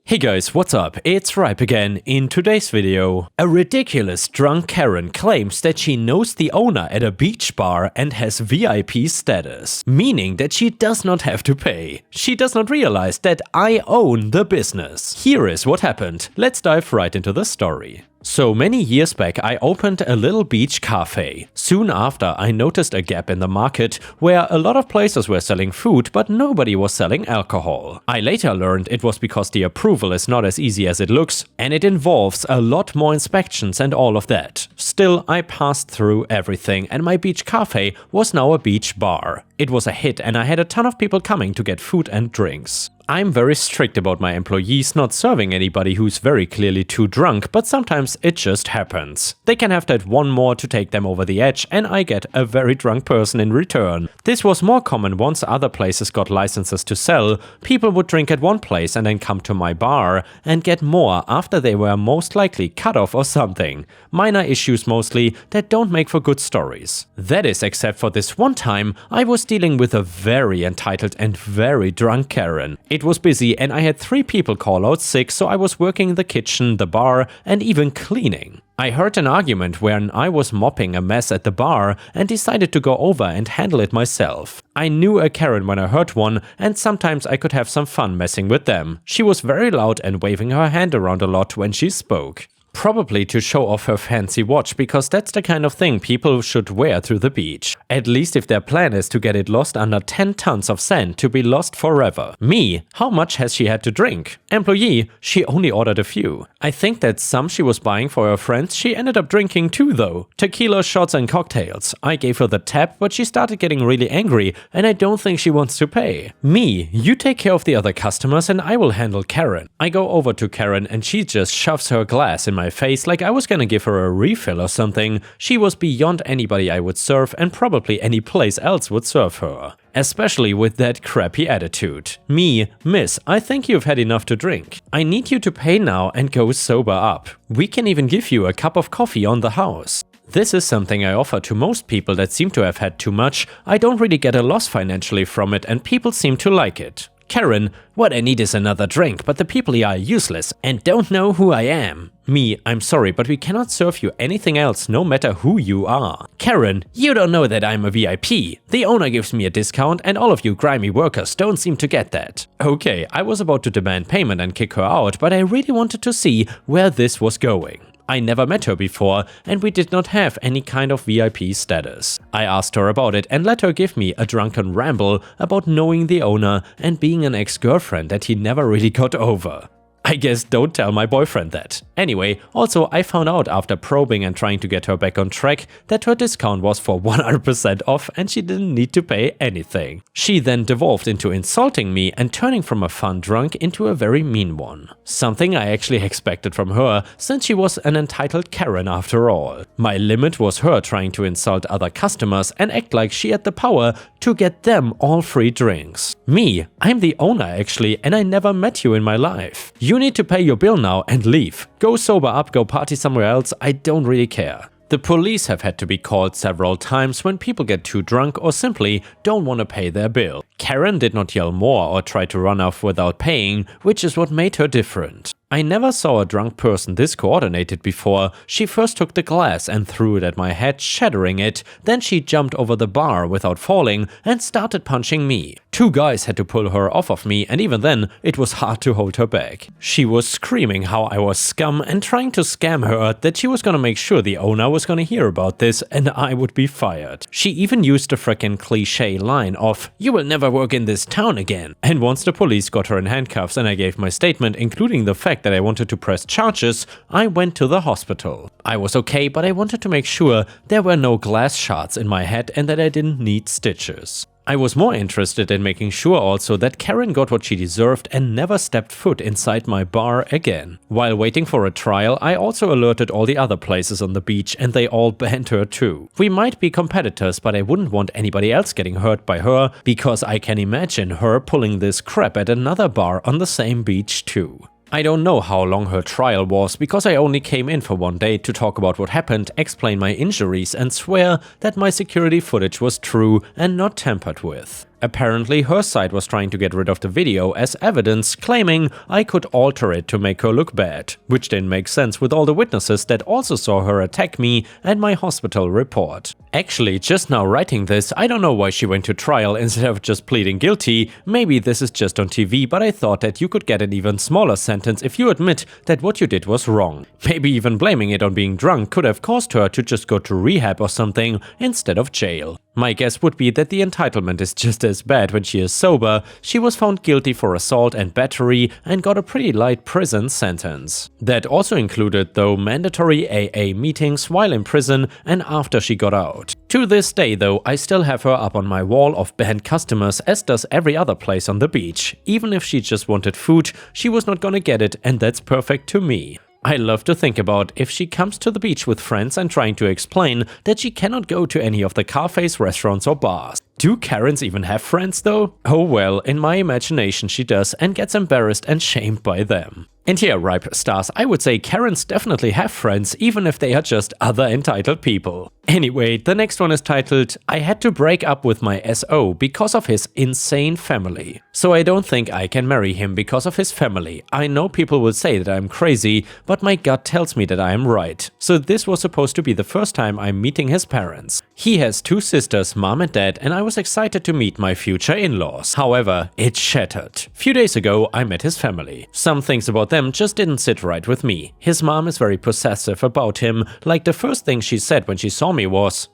Hey guys, what's up? It's Ripe again. In today's video, a ridiculous drunk Karen claims that she knows the owner at a beach bar and has VIP status, meaning that she does not have to pay. She does not realize that I own the business. Here is what happened. Let's dive right into the story. So many years back, I opened a little beach cafe. Soon after, I noticed a gap in the market where a lot of places were selling food, but nobody was selling alcohol. I later learned it was because the approval is not as easy as it looks, and it involves a lot more inspections and all of that. Still, I passed through everything, and my beach cafe was now a beach bar. It was a hit, and I had a ton of people coming to get food and drinks. I'm very strict about my employees not serving anybody who's very clearly too drunk, but sometimes it just happens. They can have that one more to take them over the edge, and I get a very drunk person in return. This was more common once other places got licenses to sell. People would drink at one place and then come to my bar and get more after they were most likely cut off or something. Minor issues mostly that don't make for good stories. That is, except for this one time I was dealing with a very entitled and very drunk Karen. It was busy and I had 3 people call out sick, so I was working the kitchen, the bar, and even cleaning. I heard an argument when I was mopping a mess at the bar and decided to go over and handle it myself. I knew a Karen when I heard one, and sometimes I could have some fun messing with them. She was very loud and waving her hand around a lot when she spoke. Probably to show off her fancy watch, because that's the kind of thing people should wear through the beach. At least if their plan is to get it lost under 10 tons of sand to be lost forever. Me, how much has she had to drink? Employee, she only ordered a few. I think that some she was buying for her friends she ended up drinking too though. Tequila, shots and cocktails. I gave her the tab, but she started getting really angry and I don't think she wants to pay. Me, you take care of the other customers and I will handle Karen. I go over to Karen and she just shoves her glass in my face like I was gonna give her a refill or something. She was beyond anybody I would serve and probably any place else would serve her. Especially with that crappy attitude. Me, miss, I think you've had enough to drink. I need you to pay now and go sober up. We can even give you a cup of coffee on the house. This is something I offer to most people that seem to have had too much. I don't really get a loss financially from it and people seem to like it. Karen, what I need is another drink, but the people here are useless and don't know who I am. Me, I'm sorry, but we cannot serve you anything else no matter who you are. Karen, you don't know that I'm a VIP. The owner gives me a discount and all of you grimy workers don't seem to get that. Okay, I was about to demand payment and kick her out, but I really wanted to see where this was going. I never met her before and we did not have any kind of VIP status. I asked her about it and let her give me a drunken ramble about knowing the owner and being an ex-girlfriend that he never really got over. I guess don't tell my boyfriend that. Anyway, also I found out after probing and trying to get her back on track that her discount was for 100% off and she didn't need to pay anything. She then devolved into insulting me and turning from a fun drunk into a very mean one. Something I actually expected from her, since she was an entitled Karen after all. My limit was her trying to insult other customers and act like she had the power to get them all free drinks. Me, I'm the owner actually and I never met you in my life. You need to pay your bill now and leave. Go sober up, go party somewhere else, I don't really care. The police have had to be called several times when people get too drunk or simply don't want to pay their bill. Karen did not yell more or try to run off without paying, which is what made her different. I never saw a drunk person this coordinated before. She first took the glass and threw it at my head, shattering it. Then she jumped over the bar without falling and started punching me. 2 guys had to pull her off of me and even then it was hard to hold her back. She was screaming how I was scum and trying to scam her that she was gonna make sure the owner was gonna hear about this and I would be fired. She even used the frickin' cliche line of "You will never work in this town again." And once the police got her in handcuffs and I gave my statement, including the fact that I wanted to press charges, I went to the hospital. I was okay, but I wanted to make sure there were no glass shards in my head and that I didn't need stitches. I was more interested in making sure also that Karen got what she deserved and never stepped foot inside my bar again. While waiting for a trial, I also alerted all the other places on the beach and they all banned her too. We might be competitors, but I wouldn't want anybody else getting hurt by her because I can imagine her pulling this crap at another bar on the same beach too. I don't know how long her trial was because I only came in for one day to talk about what happened, explain my injuries and swear that my security footage was true and not tampered with. Apparently her side was trying to get rid of the video as evidence, claiming I could alter it to make her look bad, which didn't make sense with all the witnesses that also saw her attack me and my hospital report. Actually, just now writing this, I don't know why she went to trial instead of just pleading guilty. Maybe this is just on TV, but I thought that you could get an even smaller sentence if you admit that what you did was wrong. Maybe even blaming it on being drunk could have caused her to just go to rehab or something instead of jail. My guess would be that the entitlement is just as bad when she is sober. She was found guilty for assault and battery and got a pretty light prison sentence. That also included, though, mandatory AA meetings while in prison and after she got out. To this day, though, I still have her up on my wall of banned customers, as does every other place on the beach. Even if she just wanted food, she was not gonna get it, and that's perfect to me. I love to think about if she comes to the beach with friends and trying to explain that she cannot go to any of the cafes, restaurants or bars. Do Karens even have friends though? Oh well, in my imagination she does and gets embarrassed and shamed by them. And here, Ripe Stars, I would say Karens definitely have friends, even if they are just other entitled people. Anyway, the next one is titled, I had to break up with my SO because of his insane family. So I don't think I can marry him because of his family. I know people will say that I'm crazy, but my gut tells me that I am right. So this was supposed to be the first time I'm meeting his parents. He has 2 sisters, mom and dad, and I was excited to meet my future in-laws. However, it shattered. Few days ago, I met his family. Some things about them just didn't sit right with me. His mom is very possessive about him, like the first thing she said when she saw me was,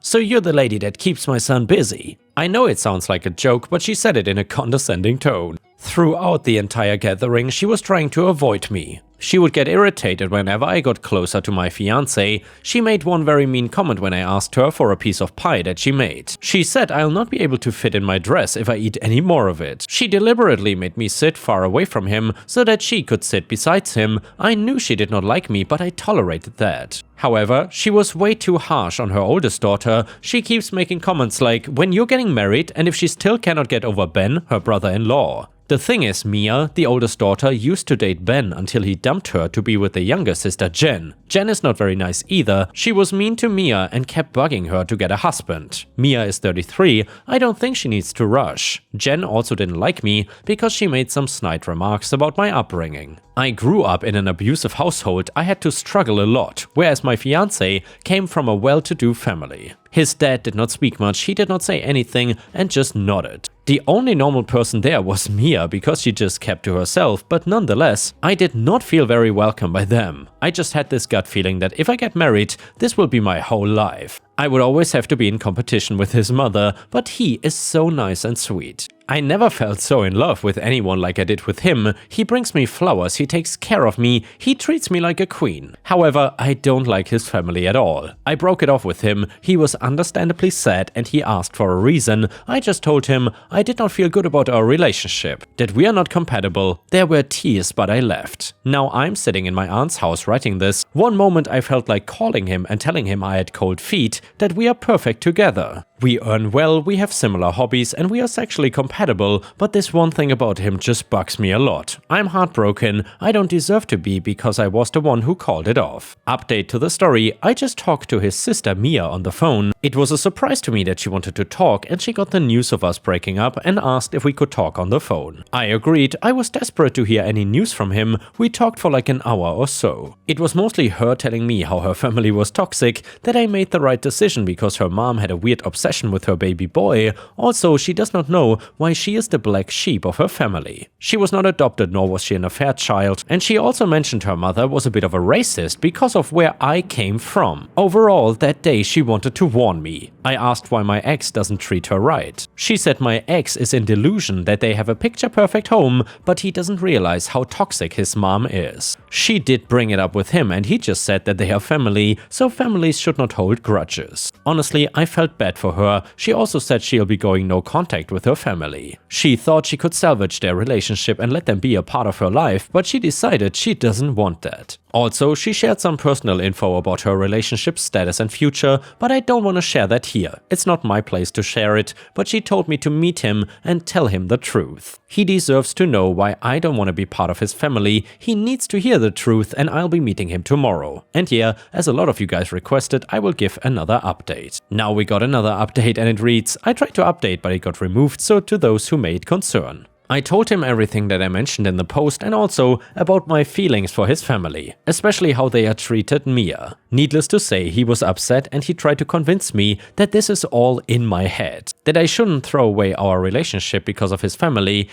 so you're the lady that keeps my son busy. I know it sounds like a joke, but she said it in a condescending tone. Throughout the entire gathering, she was trying to avoid me. She would get irritated whenever I got closer to my fiancé. She made one very mean comment when I asked her for a piece of pie that she made. She said I'll not be able to fit in my dress if I eat any more of it. She deliberately made me sit far away from him so that she could sit beside him. I knew she did not like me, but I tolerated that. However, she was way too harsh on her oldest daughter. She keeps making comments like, when you're getting married and if she still cannot get over Ben, her brother-in-law. The thing is, Mia, the oldest daughter, used to date Ben until he dumped her to be with the younger sister Jen. Jen is not very nice either. She was mean to Mia and kept bugging her to get a husband. Mia is 33, I don't think she needs to rush. Jen also didn't like me because she made some snide remarks about my upbringing. I grew up in an abusive household. I had to struggle a lot, whereas my fiancé came from a well-to-do family. His dad did not speak much, he did not say anything and just nodded. The only normal person there was Mia because she just kept to herself, but nonetheless, I did not feel very welcome by them. I just had this gut feeling that if I get married, this will be my whole life. I would always have to be in competition with his mother, but he is so nice and sweet. I never felt so in love with anyone like I did with him. He brings me flowers, he takes care of me, he treats me like a queen. However, I don't like his family at all. I broke it off with him, he was understandably sad and he asked for a reason. I just told him I did not feel good about our relationship, that we are not compatible. There were tears, but I left. Now I'm sitting in my aunt's house writing this. One moment I felt like calling him and telling him I had cold feet, that we are perfect together. We earn well, we have similar hobbies and we are sexually compatible, but this one thing about him just bugs me a lot. I'm heartbroken, I don't deserve to be because I was the one who called it off. Update to the story, I just talked to his sister Mia on the phone. It was a surprise to me that she wanted to talk and she got the news of us breaking up and asked if we could talk on the phone. I agreed, I was desperate to hear any news from him. We talked for like an hour or so. It was mostly her telling me how her family was toxic, that I made the right decision because her mom had a weird obsession with her baby boy. Also, she does not know why she is the black sheep of her family. She was not adopted nor was she an affair child, and she also mentioned her mother was a bit of a racist because of where I came from. Overall, that day she wanted to warn me. I asked why my ex doesn't treat her right. She said my ex is in delusion that they have a picture-perfect home, but he doesn't realize how toxic his mom is. She did bring it up with him and he just said that they are family, so families should not hold grudges. Honestly, I felt bad for her. She also said she'll be going no contact with her family. She thought she could salvage their relationship and let them be a part of her life, but she decided she doesn't want that. Also, she shared some personal info about her relationship status and future, but I don't want to share that here. It's not my place to share it, but she told me to meet him and tell him the truth. He deserves to know why I don't want to be part of his family. He needs to hear the truth and I'll be meeting him tomorrow. tomorrow. And yeah, as a lot of you guys requested, I will give another update. Now we got another update and it reads, I tried to update but it got removed, so to those who may it concern. I told him everything that I mentioned in the post and also about my feelings for his family, especially how they had treated Mia. Needless to say, he was upset and he tried to convince me that this is all in my head, that I shouldn't throw away our relationship because of his family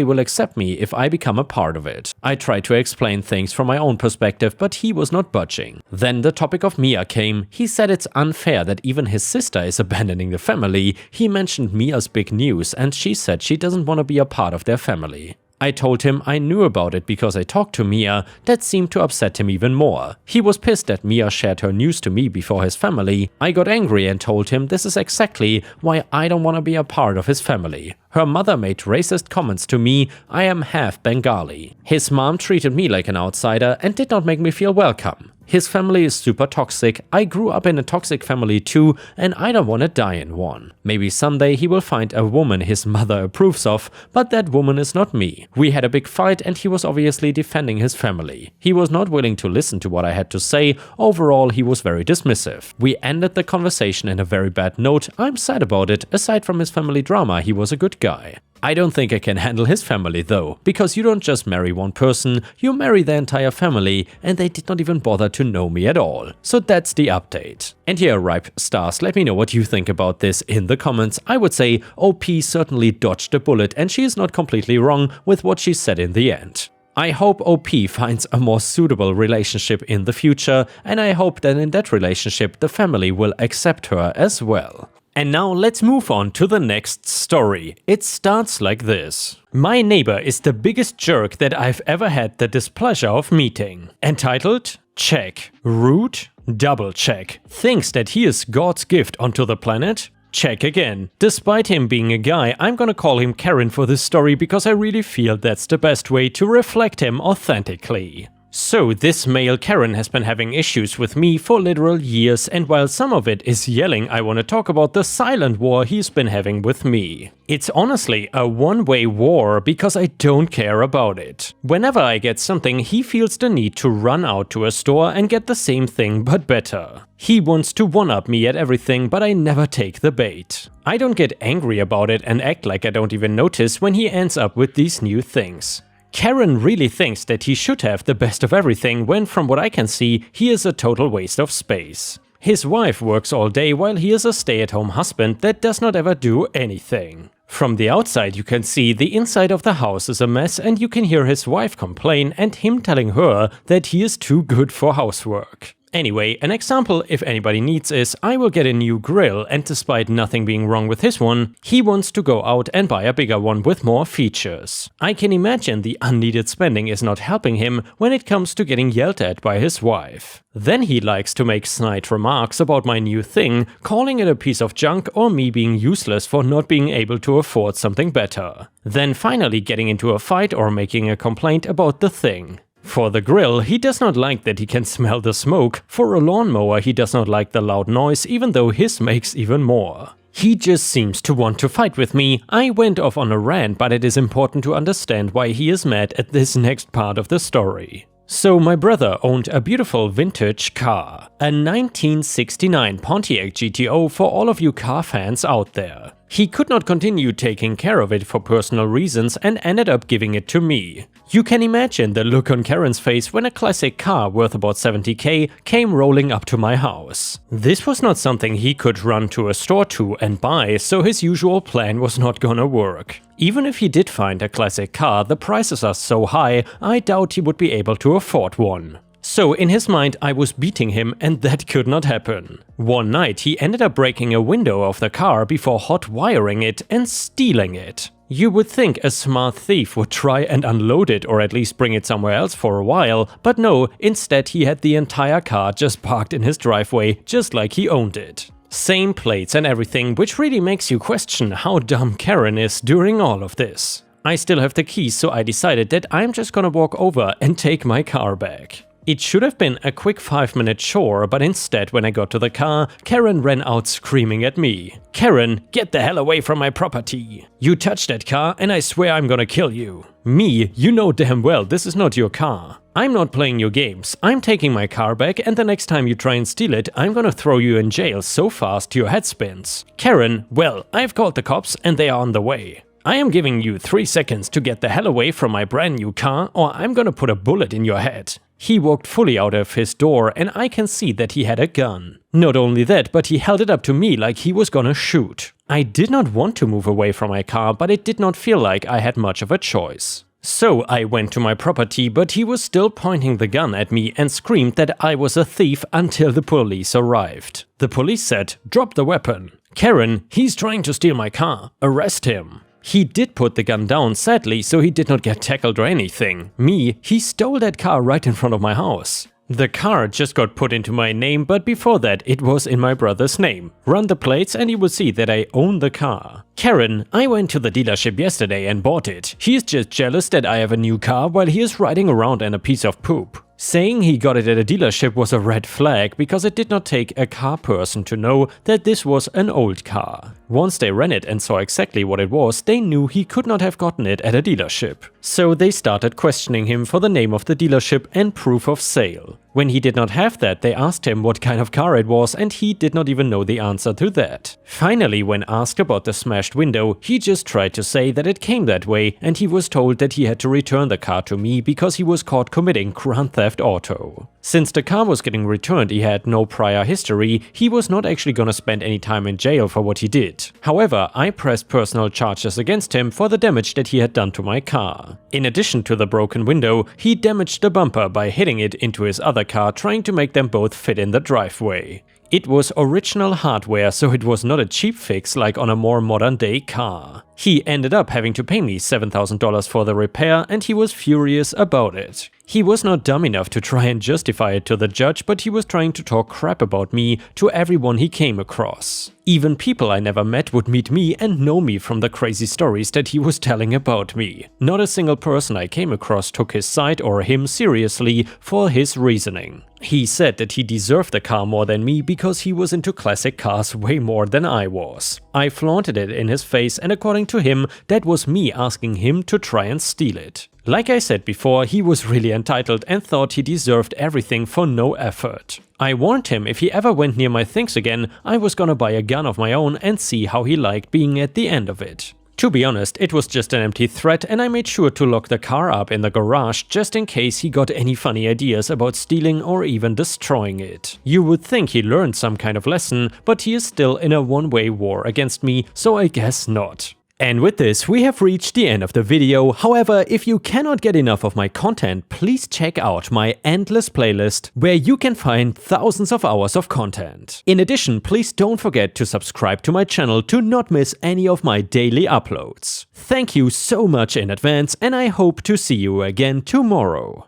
will accept me if I become a part of it. I tried to explain things from my own perspective, but he was not budging. Then the topic of Mia came. He said it's unfair that even his sister is abandoning the family. He mentioned Mia's big news and she said she doesn't want to be a part of their family. I told him I knew about it because I talked to Mia. That seemed to upset him even more. He was pissed that Mia shared her news to me before his family. I got angry and told him this is exactly why I don't want to be a part of his family. Her mother made racist comments to me. I am half Bengali. His mom treated me like an outsider and did not make me feel welcome. His family is super toxic. I grew up in a toxic family too, and I don't want to die in one. Maybe someday he will find a woman his mother approves of, but that woman is not me. We had a big fight and he was obviously defending his family. He was not willing to listen to what I had to say. Overall, he was very dismissive. We ended the conversation in a very bad note. I'm sad about it. Aside from his family drama, he was a good guy. I don't think I can handle his family though, because you don't just marry one person, you marry the entire family, and they did not even bother to know me at all. So that's the update. And here, Ripe Stars, let me know what you think about this in the comments. I would say OP certainly dodged a bullet and she is not completely wrong with what she said in the end. I hope OP finds a more suitable relationship in the future, and I hope that in that relationship the family will accept her as well. And now let's move on to the next story. It starts like this. My neighbor is the biggest jerk that I've ever had the displeasure of meeting. Entitled, check. Rude, double check. Thinks that he is God's gift onto the planet? Check again. Despite him being a guy, I'm gonna call him Karen for this story because I really feel that's the best way to reflect him authentically. So this male Karen has been having issues with me for literal years, and while some of it is yelling, I want to talk about the silent war he's been having with me. It's honestly a one-way war because I don't care about it. Whenever I get something, he feels the need to run out to a store and get the same thing but better. He wants to one-up me at everything, but I never take the bait. I don't get angry about it and act like I don't even notice when he ends up with these new things. Karen really thinks that he should have the best of everything when, from what I can see, he is a total waste of space. His wife works all day while he is a stay-at-home husband that does not ever do anything. From the outside you can see the inside of the house is a mess and you can hear his wife complain and him telling her that he is too good for housework. Anyway, an example, if anybody needs, is I will get a new grill, and despite nothing being wrong with his one, he wants to go out and buy a bigger one with more features. I can imagine the unneeded spending is not helping him when it comes to getting yelled at by his wife. Then he likes to make snide remarks about my new thing, calling it a piece of junk or me being useless for not being able to afford something better. Then finally getting into a fight or making a complaint about the thing. For the grill, he does not like that he can smell the smoke. For a lawnmower, he does not like the loud noise, even though his makes even more. He just seems to want to fight with me. I went off on a rant, but it is important to understand why he is mad at this next part of the story. So my brother owned a beautiful vintage car, a 1969 Pontiac GTO for all of you car fans out there. He could not continue taking care of it for personal reasons and ended up giving it to me. You can imagine the look on Karen's face when a classic car worth about 70k came rolling up to my house. This was not something he could run to a store to and buy, so his usual plan was not gonna work. Even if he did find a classic car, the prices are so high, I doubt he would be able to afford one. So in his mind I was beating him and that could not happen. One night he ended up breaking a window of the car before hot wiring it and stealing it. You would think a smart thief would try and unload it or at least bring it somewhere else for a while, but no, instead he had the entire car just parked in his driveway, just like he owned it. Same plates and everything, which really makes you question how dumb Karen is during all of this. I still have the keys, so I decided that I'm just gonna walk over and take my car back. It should have been a quick 5-minute chore, but instead when I got to the car, Karen ran out screaming at me. "Karen, get the hell away from my property! You touch that car and I swear I'm gonna kill you." Me, you know damn well this is not your car. I'm not playing your games. I'm taking my car back, and the next time you try and steal it, I'm gonna throw you in jail so fast your head spins. Karen, well, I've called the cops and they are on the way. I am giving you 3 seconds to get the hell away from my brand new car, or I'm gonna put a bullet in your head. He walked fully out of his door and I can see that he had a gun. Not only that, but he held it up to me like he was gonna shoot. I did not want to move away from my car, but it did not feel like I had much of a choice. So I went to my property, but he was still pointing the gun at me and screamed that I was a thief until the police arrived. The police said, "Drop the weapon." "Karen, he's trying to steal my car. Arrest him." He did put the gun down, sadly, so he did not get tackled or anything. Me, he stole that car right in front of my house. The car just got put into my name, but before that it was in my brother's name. Run the plates and you will see that I own the car. Karen, I went to the dealership yesterday and bought it. He is just jealous that I have a new car while he is riding around in a piece of poop. Saying he got it at a dealership was a red flag because it did not take a car person to know that this was an old car. Once they ran it and saw exactly what it was, they knew he could not have gotten it at a dealership. So they started questioning him for the name of the dealership and proof of sale. When he did not have that, they asked him what kind of car it was and he did not even know the answer to that. Finally, when asked about the smashed window, he just tried to say that it came that way and he was told that he had to return the car to me because he was caught committing Grand Theft Auto. Since the car was getting returned, he had no prior history, he was not actually gonna spend any time in jail for what he did. However, I pressed personal charges against him for the damage that he had done to my car. In addition to the broken window, he damaged the bumper by hitting it into his other car, trying to make them both fit in the driveway. It was original hardware, so it was not a cheap fix like on a more modern day car. He ended up having to pay me $7,000 for the repair and he was furious about it. He was not dumb enough to try and justify it to the judge, but he was trying to talk crap about me to everyone he came across. Even people I never met would meet me and know me from the crazy stories that he was telling about me. Not a single person I came across took his side or him seriously for his reasoning. He said that he deserved the car more than me because he was into classic cars way more than I was. I flaunted it in his face and according to him, that was me asking him to try and steal it. Like I said before, he was really entitled and thought he deserved everything for no effort. I warned him if he ever went near my things again, I was gonna buy a gun of my own and see how he liked being at the end of it. To be honest, it was just an empty threat and I made sure to lock the car up in the garage just in case he got any funny ideas about stealing or even destroying it. You would think he learned some kind of lesson, but he is still in a one-way war against me, so I guess not. And with this, we have reached the end of the video. However, if you cannot get enough of my content, please check out my endless playlist where you can find thousands of hours of content. In addition, please don't forget to subscribe to my channel to not miss any of my daily uploads. Thank you so much in advance and I hope to see you again tomorrow.